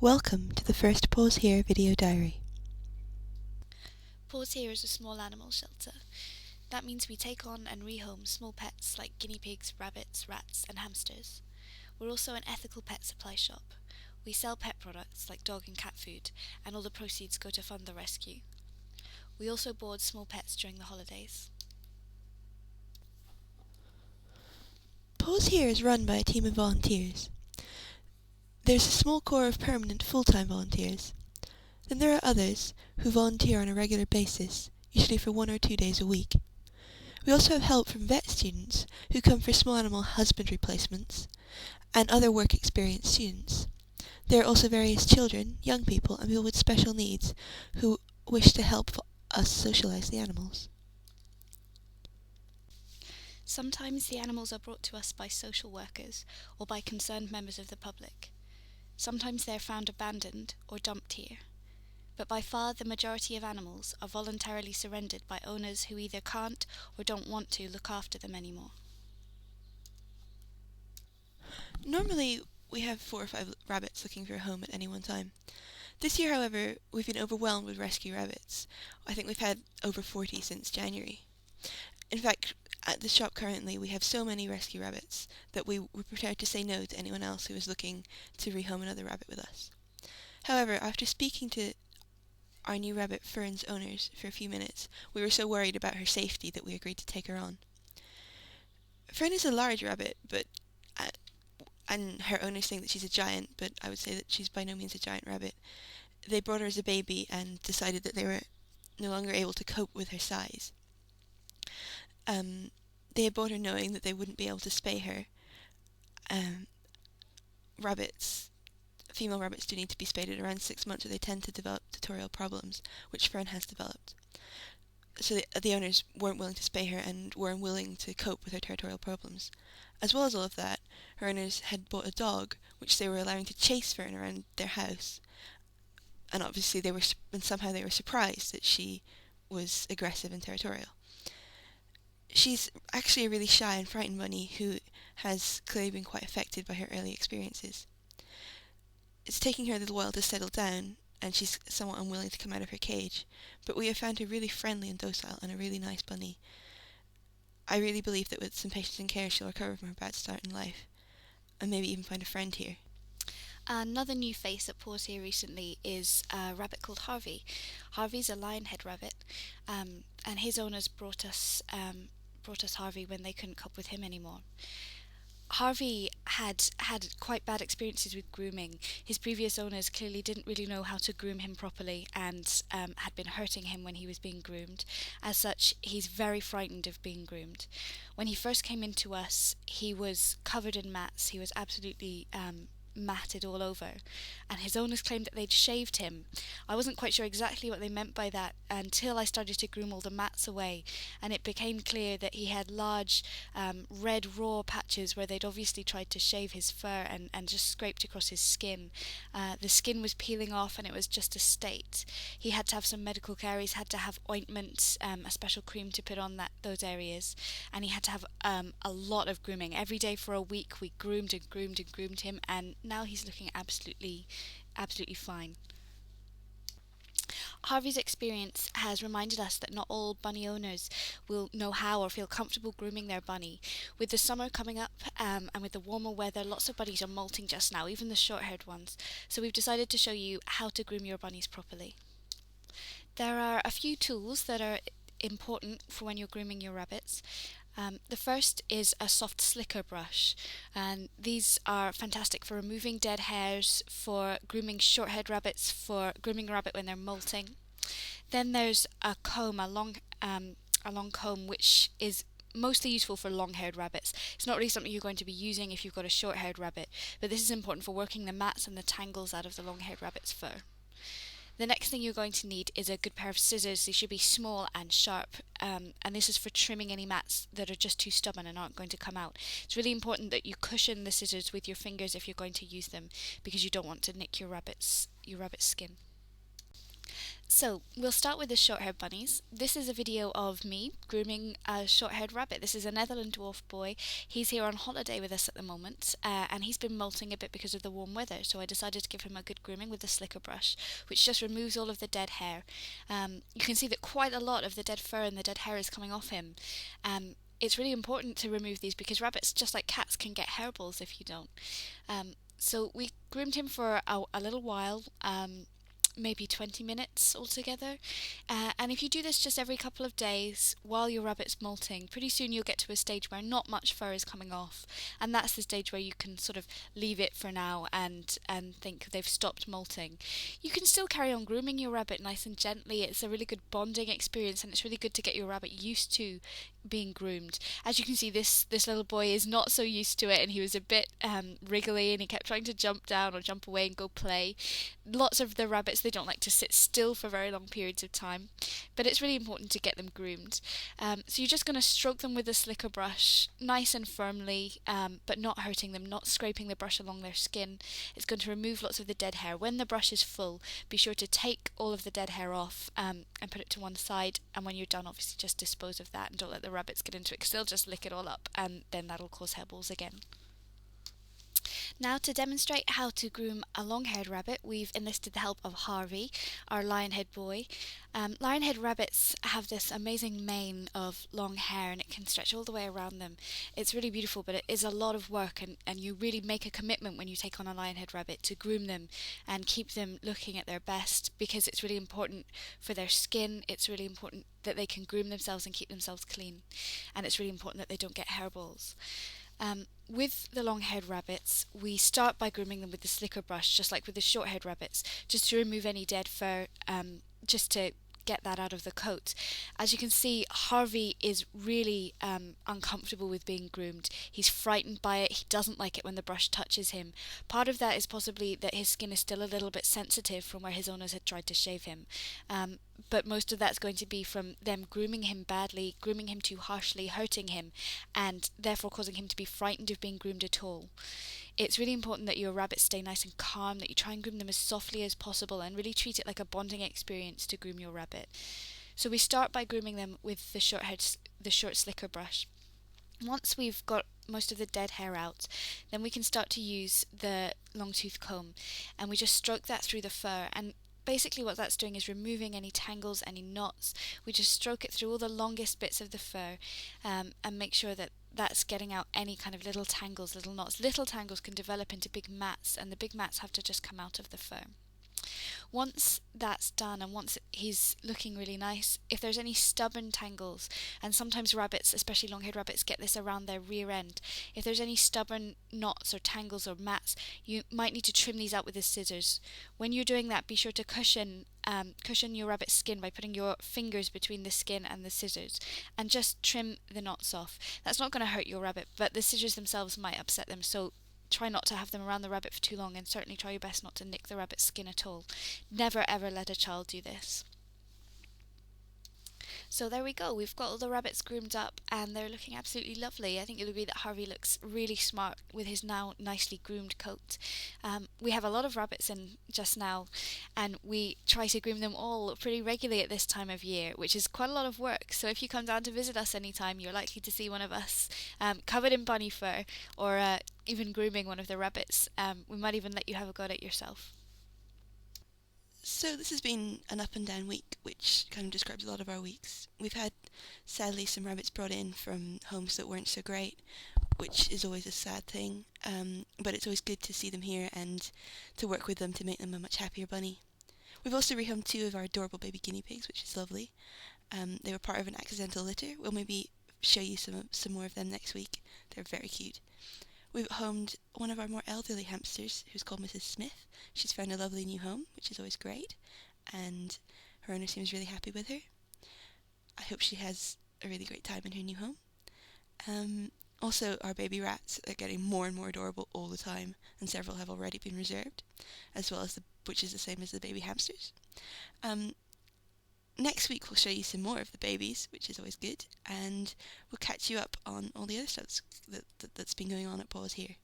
Welcome to the first Paws Here video diary. Paws Here is a small animal shelter. That means we take on and rehome small pets like guinea pigs, rabbits, rats and hamsters. We're also an ethical pet supply shop. We sell pet products like dog and cat food, and all the proceeds go to fund the rescue. We also board small pets during the holidays. Paws Here is run by a team of volunteers. There's a small core of permanent full-time volunteers. Then there are others who volunteer on a regular basis, usually for 1 or 2 days a week. We also have help from vet students who come for small animal husbandry placements and other work experience students. There are also various children, young people and people with special needs who wish to help us socialise the animals. Sometimes the animals are brought to us by social workers or by concerned members of the public. Sometimes they are found abandoned or dumped here. But by far the majority of animals are voluntarily surrendered by owners who either can't or don't want to look after them anymore. Normally, we have 4 or 5 rabbits looking for a home at any one time. This year, however, we've been overwhelmed with rescue rabbits. I think we've had over 40 since January. In fact, at the shop currently, we have so many rescue rabbits that we were prepared to say no to anyone else who was looking to rehome another rabbit with us. However, after speaking to our new rabbit Fern's owners for a few minutes, we were so worried about her safety that we agreed to take her on. Fern is a large rabbit, and her owners think that she's a giant, but I would say that she's by no means a giant rabbit. They brought her as a baby and decided that they were no longer able to cope with her size. They had bought her knowing that they wouldn't be able to spay her. Female rabbits do need to be spayed at around 6 months, or they tend to develop tutorial problems, which Fern has developed. So the owners weren't willing to spay her and were unwilling to cope with her territorial problems. As well as all of that, her owners had bought a dog, which they were allowing to chase Fern around their house. And obviously somehow they were surprised that she was aggressive and territorial. She's actually a really shy and frightened bunny who has clearly been quite affected by her early experiences. It's taking her a little while to settle down, and she's somewhat unwilling to come out of her cage, but we have found her really friendly and docile and a really nice bunny. I really believe that with some patience and care she'll recover from her bad start in life, and maybe even find a friend here. Another new face at Paws Here recently is a rabbit called Harvey. Harvey's a lionhead rabbit, and his owners brought us Harvey when they couldn't cope with him anymore. Harvey had quite bad experiences with grooming. His previous owners clearly didn't really know how to groom him properly and had been hurting him when he was being groomed. As such, he's very frightened of being groomed. When he first came into us, he was covered in mats. He was absolutely matted all over, and his owners claimed that they'd shaved him. I wasn't quite sure exactly what they meant by that until I started to groom all the mats away, and it became clear that he had large red raw patches where they'd obviously tried to shave his fur and just scraped across his skin. The skin was peeling off and it was just a state. He had to have some medical care. He's had to have ointment, a special cream to put on those areas, and he had to have a lot of grooming. Every day for a week we groomed and groomed and groomed him, and now he's looking absolutely fine. Harvey's experience has reminded us that not all bunny owners will know how or feel comfortable grooming their bunny. With the summer coming up and with the warmer weather, lots of bunnies are molting just now, even the short-haired ones. So we've decided to show you how to groom your bunnies properly. There are a few tools that are important for when you're grooming your rabbits. The first is a soft slicker brush, and these are fantastic for removing dead hairs, for grooming short-haired rabbits, for grooming a rabbit when they're molting. Then there's a comb, a long comb, which is mostly useful for long-haired rabbits. It's not really something you're going to be using if you've got a short-haired rabbit, but this is important for working the mats and the tangles out of the long-haired rabbit's fur. The next thing you're going to need is a good pair of scissors. They should be small and sharp, and this is for trimming any mats that are just too stubborn and aren't going to come out. It's really important that you cushion the scissors with your fingers if you're going to use them, because you don't want to nick your rabbit's skin. So, we'll start with the short-haired bunnies. This is a video of me grooming a short-haired rabbit. This is a Netherland dwarf boy. He's here on holiday with us at the moment, and he's been molting a bit because of the warm weather, so I decided to give him a good grooming with the slicker brush, which just removes all of the dead hair. You can see that quite a lot of the dead fur and the dead hair is coming off him. It's really important to remove these because rabbits, just like cats, can get hairballs if you don't. So we groomed him for a little while, maybe 20 minutes altogether. And if you do this just every couple of days while your rabbit's molting, pretty soon you'll get to a stage where not much fur is coming off. And that's the stage where you can sort of leave it for now and think they've stopped molting. You can still carry on grooming your rabbit nice and gently. It's a really good bonding experience, and it's really good to get your rabbit used to being groomed. As you can see, this little boy is not so used to it, and he was a bit wriggly, and he kept trying to jump down or jump away and go play. Lots of the rabbits, they don't like to sit still for very long periods of time, but it's really important to get them groomed. So you're just going to stroke them with a slicker brush nice and firmly, but not hurting them, not scraping the brush along their skin. It's going to remove lots of the dead hair. When the brush is full, be sure to take all of the dead hair off and put it to one side, and when you're done, obviously just dispose of that and don't let the rabbits get into it because they'll just lick it all up, and then that'll cause hairballs again. Now, to demonstrate how to groom a long-haired rabbit, we've enlisted the help of Harvey, our lion-haired boy. Lion-haired rabbits have this amazing mane of long hair, and it can stretch all the way around them. It's really beautiful, but it is a lot of work, and you really make a commitment when you take on a lion-haired rabbit to groom them and keep them looking at their best, because it's really important for their skin. It's really important that they can groom themselves and keep themselves clean, and it's really important that they don't get hairballs. With the long-haired rabbits, we start by grooming them with the slicker brush, just like with the short-haired rabbits, just to remove any dead fur, just to get that out of the coat. As you can see, Harvey is really uncomfortable with being groomed. He's frightened by it. He doesn't like it when the brush touches him. Part of that is possibly that his skin is still a little bit sensitive from where his owners had tried to shave him. But most of that's going to be from them grooming him badly, grooming him too harshly, hurting him, and therefore causing him to be frightened of being groomed at all. It's really important that your rabbits stay nice and calm, that you try and groom them as softly as possible, and really treat it like a bonding experience to groom your rabbit. So we start by grooming them with the short slicker brush. Once we've got most of the dead hair out, then we can start to use the long tooth comb, and we just stroke that through the fur. And basically what that's doing is removing any tangles, any knots. We just stroke it through all the longest bits of the fur, and make sure that that's getting out any kind of little tangles, little knots. Little tangles can develop into big mats, and the big mats have to just come out of the fur. Once that's done, and once he's looking really nice, if there's any stubborn tangles, and sometimes rabbits, especially long-haired rabbits, get this around their rear end, if there's any stubborn knots or tangles or mats, you might need to trim these out with the scissors. When you're doing that, be sure to cushion your rabbit's skin by putting your fingers between the skin and the scissors, and just trim the knots off. That's not going to hurt your rabbit, but the scissors themselves might upset them, so try not to have them around the rabbit for too long, and certainly try your best not to nick the rabbit's skin at all. Never ever let a child do this. So there we go, we've got all the rabbits groomed up and they're looking absolutely lovely. I think you'll agree that Harvey looks really smart with his now nicely groomed coat. We have a lot of rabbits in just now, and we try to groom them all pretty regularly at this time of year, which is quite a lot of work. So if you come down to visit us anytime, you're likely to see one of us covered in bunny fur, or even grooming one of the rabbits. We might even let you have a go at it yourself. So this has been an up and down week, which kind of describes a lot of our weeks. We've had, sadly, some rabbits brought in from homes that weren't so great, which is always a sad thing, but it's always good to see them here and to work with them to make them a much happier bunny. We've also rehomed 2 of our adorable baby guinea pigs, which is lovely. They were part of an accidental litter. We'll maybe show you some more of them next week. They're very cute. We've homed one of our more elderly hamsters, who's called Mrs. Smith. She's found a lovely new home, which is always great, and her owner seems really happy with her. I hope she has a really great time in her new home. Also, our baby rats are getting more and more adorable all the time, and several have already been reserved, as well as which is the same as the baby hamsters. Next week we'll show you some more of the babies, which is always good, and we'll catch you up on all the other stuff that's been going on at Paws here.